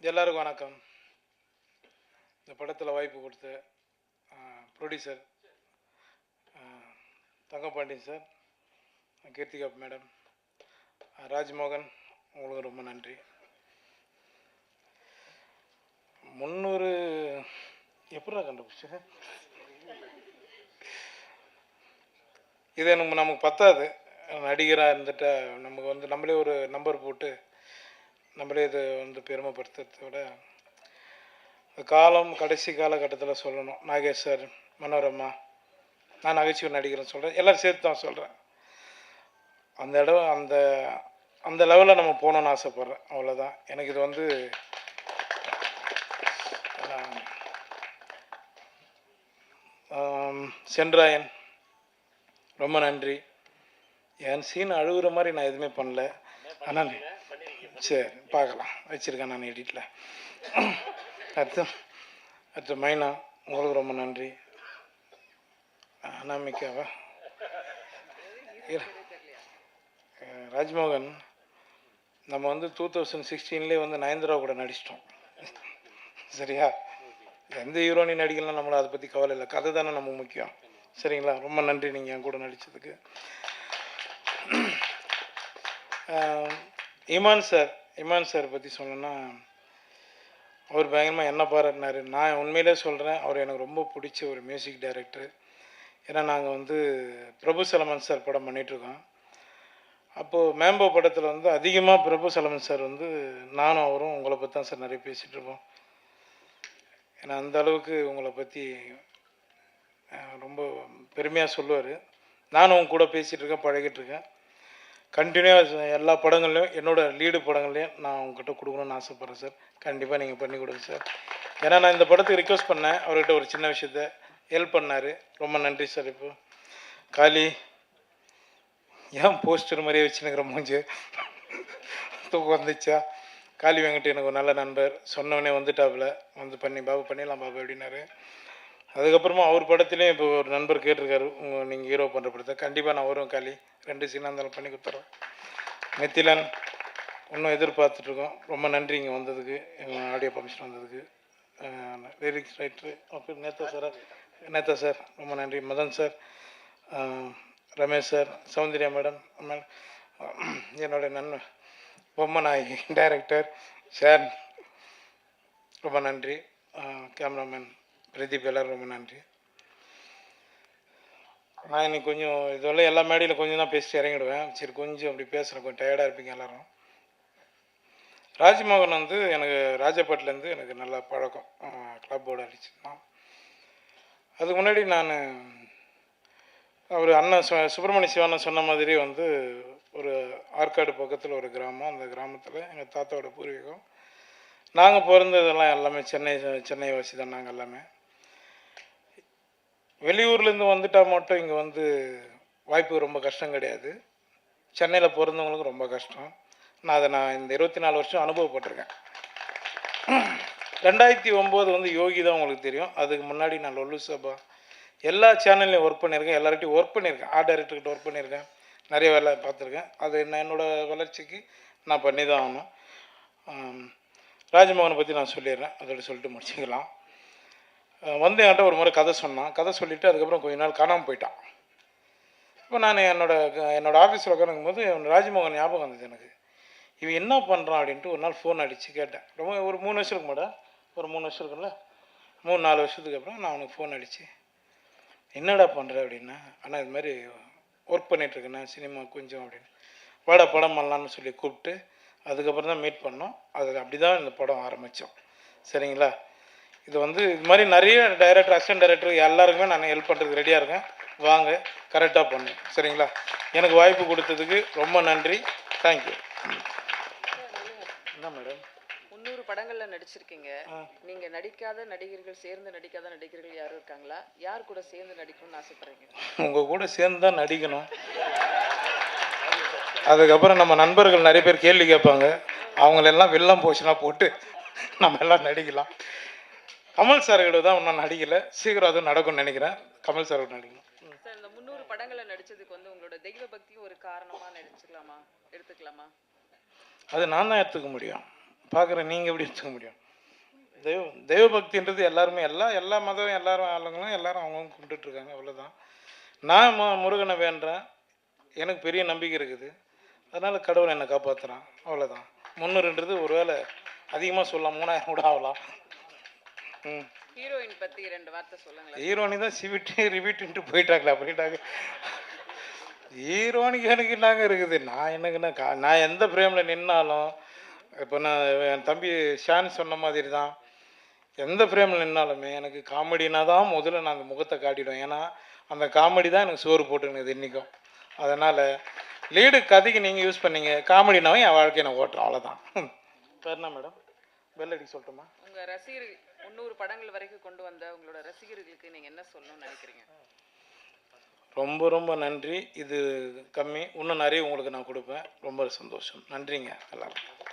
எல்லாருக்கும் வணக்கம். இந்த படத்தில் வாய்ப்பு கொடுத்த producer Thangapandian sir, Keerthika madam, Rajmohan, உங்களுக்கு ரொம்ப நன்றி. 300 எப்படா கண்டுபிடிச்சு? இது நமக்கு பத்தாது. நடிகராக இருந்துட்டா நமக்கு நம்மளே ஒரு நம்பர் போட்டு நம்மளே இது பெருமைப்படுத்துறத விட காலம் கடைசி காலகட்டத்தில் சொல்லணும். நாகேஷ் சார், மனோரமா, நான் நகைச்சுவை நடிகர்னு சொல்கிறேன், எல்லோரும் சேர்த்து தான் சொல்கிறேன். அந்த இடம் அந்த லெவலில் நம்ம போகணுன்னு ஆசைப்பட்றேன், அவ்வளோதான். எனக்கு இது சென்றாயன், ரொம்ப நன்றி. என் சீன் அழுகுற மாதிரி நான் எதுவுமே பண்ணல, ஆனால் சரி பார்க்கலாம், வச்சுருக்கேன் நான் எடிட்டில். அடுத்த மைனா, உங்களுக்கு ரொம்ப நன்றி. அனாமிக்காவா, ராஜ்மோகன், நம்ம 2016 நயன்தாரா கூட நடிச்சிட்டோம், சரியா? எந்த ஹீரோனி நடிக்கலாம், நம்மளை அதை பற்றி கவலை இல்லை, கதை தானே நமக்கு முக்கியம், சரிங்களா? ரொம்ப நன்றி நீங்கள் என் கூட நடித்ததுக்கு. இமான் சார் பற்றி சொல்லணுன்னா, அவர் பயங்கரமாக என்ன பாராட்டினார். நான் உண்மையிலே சொல்கிறேன், அவர் எனக்கு ரொம்ப பிடிச்ச ஒரு மியூசிக் டைரக்டர். ஏன்னா நாங்கள் பிரபு சலமன் சார் படம் பண்ணிகிட்ருக்கோம். அப்போது மேம்போ படத்தில் அதிகமாக பிரபு சலமன் சார் நானும் அவரும் உங்களை பற்றி தான் சார் நிறைய பேசிகிட்ருப்போம். ஏன்னா அந்த அளவுக்கு உங்களை பற்றி ரொம்ப பெருமையாக சொல்லுவார். நானும் உங்க கூட பேசிகிட்ருக்கேன், பழகிட்டுருக்கேன். கண்டினியூவாக எல்லா படங்கள்லையும், என்னோடய லீடு படங்கள்லையும் நான் உங்ககிட்ட கொடுக்கணுன்னு ஆசைப்பட்றேன் சார். கண்டிப்பாக நீங்கள் பண்ணி கொடுங்க சார். ஏன்னா நான் இந்த படத்துக்கு ரிக்வெஸ்ட் பண்ணேன், அவர்கிட்ட ஒரு சின்ன விஷயத்த ஹெல்ப் பண்ணார். ரொம்ப நன்றி சார். இப்போ காளி, ஏன் போஸ்டர் மாதிரியே வச்சுனுங்கிற மூஞ்சி தூக்கம் வந்துச்சா? காளி வெங்கட் எனக்கு ஒரு நல்ல நண்பர், சொன்னவனே வந்துட்டாப்புல, பண்ணி பாபு பண்ணிடலாம் பாபு அப்படின்னாரு. அதுக்கப்புறமா அவர் படத்துலேயும் இப்போ ஒரு நண்பர் கேட்டிருக்காரு, நீங்கள் ஹீரோ பண்ணுற படத்தை. கண்டிப்பாக நான் வரும் காளி, 2 சீனாக இருந்தாலும் பண்ணி கொடுத்துட்றேன். நெத்திலன், இன்னும் எதிர்பார்த்துட்ருக்கோம். ரொம்ப நன்றி இங்கே வந்ததுக்கு, எங்கள் ஆடியோ ஃபங்க்ஷன் வந்ததுக்கு. லிரிக்ஸ் ரைட்டரு அப்புறம் நேதா சார் ரொம்ப நன்றி. Madhan sir, Ramesh sir, Soundarya madam, என்னோடய நண்பன் பொம்மநாயகி டைரக்டர் சார், ரொம்ப நன்றி. கேமராமேன் பிரதீப், எல்லோரும் ரொம்ப நன்றி. நான் இன்னைக்கு கொஞ்சம் இதெல்லாம் எல்லா மேடையில் கொஞ்சம் தான் பேசிட்டு இறங்கிடுவேன். சரி, கொஞ்சம் அப்படி பேசுகிறேன், கொஞ்சம் டயர்டாக இருப்பீங்க எல்லோரும். ராஜ்மோகன் எனக்கு ராஜபாட்டிலேருந்து எனக்கு நல்லா பழக்கம், கிளப்போடு அடிச்சுதான். அதுக்கு முன்னாடி நான் அவர் அண்ணன் சுப்பிரமணிய சிவானன் சொன்ன மாதிரி ஒரு ஆற்காடு பக்கத்தில் ஒரு கிராமம். அந்த கிராமத்தில் எங்கள் தாத்தாவோட பூர்வீகம். நாங்கள் பிறந்ததெல்லாம் எல்லாமே சென்னை வாசி தான். நாங்கள் எல்லாமே வெளியூர்லேருந்து வந்துட்டால் மட்டும் இங்கே வாய்ப்பு ரொம்ப கஷ்டம் கிடையாது. சென்னையில் பிறந்தவங்களுக்கு ரொம்ப கஷ்டம். நான் இந்த 24 வருஷம் அனுபவப்பட்டிருக்கேன். 2009 யோகி தான் உங்களுக்கு தெரியும். அதுக்கு முன்னாடி நான் லொல்லு சபா எல்லா சேனல்லையும் ஒர்க் பண்ணியிருக்கேன், எல்லார்கிட்டையும் ஒர்க் பண்ணியிருக்கேன், ஆர்ட் டைரக்டர்கிட்ட ஒர்க் பண்ணியிருக்கேன், நிறைய வேலை பார்த்துருக்கேன். அது என்னோடய வளர்ச்சிக்கு நான் பண்ணி தான் ஆகணும். ராஜ்மோகனை பற்றி நான் சொல்லிடுறேன், அதோட சொல்லிட்டு முடிச்சுக்கலாம். என்கிட்ட ஒரு முறை கதை சொன்னான். கதை சொல்லிவிட்டு அதுக்கப்புறம் கொஞ்ச நாள் காணாமல் போயிட்டான். இப்போ நான் என்னோடய ஆஃபீஸில் உட்காந்துக்கும்போது ராஜ்மோகன் ஞாபகம் வந்தது எனக்கு. இவன் என்ன பண்ணுறான் அப்படின்ட்டு ஒரு நாள் ஃபோன் அடித்து கேட்டேன். ரொம்ப ஒரு 3 வருஷம் இருக்கு மாட்டா, ஒரு 3 வருஷம் இருக்குல்ல, 3-4 வருஷத்துக்கு அப்புறம் நான் அவனுக்கு ஃபோன் அடித்து, என்னடா பண்ணுற அப்படின்னா, ஆனால் இது மாதிரி ஒர்க் பண்ணிகிட்ருக்கேண்ணா சினிமா கொஞ்சம் அப்படின்னு, வாடா படம் பண்ணலான்னு சொல்லி கூப்பிட்டு அதுக்கப்புறம் தான் மீட் பண்ணோம். அது அப்படி தான் இந்த படம் ஆரம்பித்தோம், சரிங்களா? இது இது மாதிரி நிறைய டைரக்டர், அசிஸ்டன்ட் டைரக்டர் எல்லாருக்குமே நான் ஹெல்ப் பண்ணுறதுக்கு ரெடியாக இருக்கேன். வாங்க, கரெக்டாக பண்ணு, சரிங்களா? எனக்கு வாய்ப்பு கொடுத்ததுக்கு ரொம்ப நன்றி. தேங்க்யூ. என்ன மேடம், 300 படங்களில் நடிச்சிருக்கீங்க. நீங்கள் நடிக்காத நடிகர்கள், சேர்ந்து நடிக்காத நடிகர்கள் யாரும் இருக்காங்களா? யார் கூட சேர்ந்து நடிக்கணும்னு ஆசைப்படுறீங்க? உங்கள் கூட சேர்ந்து தான் நடிக்கணும். அதுக்கப்புறம் நம்ம நண்பர்கள் நிறைய பேர் கேள்வி கேட்பாங்க, அவங்களெல்லாம் வெள்ளம் போச்சுன்னா போட்டு நம்ம எல்லாம் நடிக்கலாம். கமல் சார் கிட்ட தான் இன்னும் நடிக்கலை, சீக்கிரம் அதுவும் நடக்கும்னு நினைக்கிறேன். கமல் சார் நடிக்கணும். சார், இந்த 300 படங்களை நடித்ததுக்கு உங்களோட தெய்வ பக்தியும் ஒரு காரணமாக எடுத்துக்கலாமா? அது நான் தான் எடுத்துக்க முடியும். பார்க்குற நீங்கள் எப்படி எடுத்துக்க முடியும்? தெய்வ பக்தின்றது எல்லாருமே எல்லா மதம் எல்லாரும் ஆளுங்களும் எல்லாரும் அவங்கவுங்க கும்பிட்டுட்ருக்காங்க, அவ்வளோதான். நான் முருகனை வேண்டுறேன், எனக்கு பெரிய நம்பிக்கை இருக்குது, அதனால் கடவுள் என்னை காப்பாற்றுறான், அவ்வளோதான். 300ன்றது ஒரு வேளை அதிகமாக சொல்லலாம், 3000 கூட ஆகலாம். ம். ஹீரோயின் பத்தி 2 வார்த்தை சொல்லுங்களேன். ஹீரோனி தான் சிவிட்டு ரிவிட்டுன்ட்டு போயிட்டாங்களா அப்படின்ட்டாங்க. ஹீரோனிக்கு எனக்கு என்னங்க இருக்குது? நான் எனக்குன்னா நான் எந்த ஃப்ரேமில் நின்னாலும், இப்போ நான் என் தம்பி ஷான் சொன்ன மாதிரி தான், எந்த ஃப்ரேமில் நின்னாலுமே எனக்கு காமெடினா தான் முதல்ல நான் அந்த முகத்தை காட்டிடுவேன். ஏன்னா அந்த காமெடி தான் எனக்கு சோறு போட்டுனுது இன்றைக்கும். அதனால் லீடு கதைக்கு நீங்கள் யூஸ் பண்ணீங்க, காமெடினாவும் என் வாழ்க்கையை நான் ஓட்டுறேன், அவ்வளோதான். பேர் என்ன மேடம்? பெல் அடிக்க சொல்லட்டுமா? உங்க ரசிகர்கள் 300 படங்கள் வரைக்கும் கொண்டு வந்த உங்களோட ரசிகர்களுக்கு நீங்க என்ன சொல்லணும்னு நினைக்கிறீங்க? ரொம்ப ரொம்ப நன்றி. இது கம்மி, இன்னும் நிறைய உங்களுக்கு நான் கொடுப்பேன். ரொம்ப சந்தோஷம். நன்றிங்க எல்லாரும்.